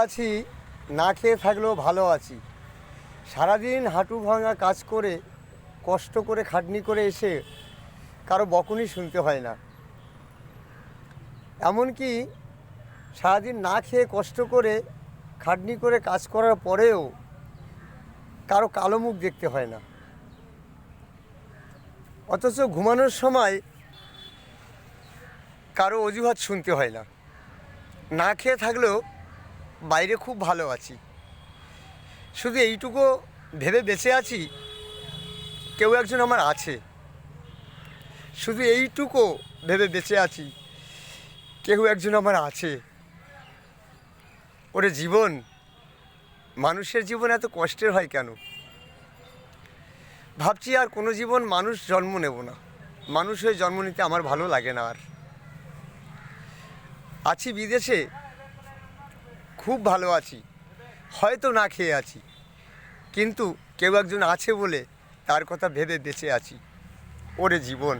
আছি, না খেয়ে থাকলেও ভালো আছি। সারাদিন হাঁটু ভাঙা কাজ করে, কষ্ট করে, খাটনি করে এসে কারো বকুনি শুনতে হয় না। এমনকি সারাদিন না খেয়ে কষ্ট করে, খাটনি করে কাজ করার পরেও কারো কালো মুখ দেখতে হয় না। অথচ ঘুমানোর সময় কারো অজুহাত শুনতে হয় না। না খেয়ে থাকলেও বাইরে খুব ভালো আছি, শুধু এইটুকু ভেবে বেঁচে আছি কেউ একজন আমার আছে। শুধু এইটুকু ভেবে বেঁচে আছি কেউ একজন আমার আছে। ওরে জীবন, মানুষের জীবন এত কষ্টের হয় কেন? ভাবছি আর কোনো জীবন মানুষ জন্ম নেব না। মানুষ হয়ে জন্ম নিতে আমার ভালো লাগে না। আর আছি বিদেশে, খুব ভালো আছি, হয়তো না খেয়ে আছি, কিন্তু কেউ একজন আছে বলে তার কথা ভেবে বেঁচে আছি। ওরে জীবন।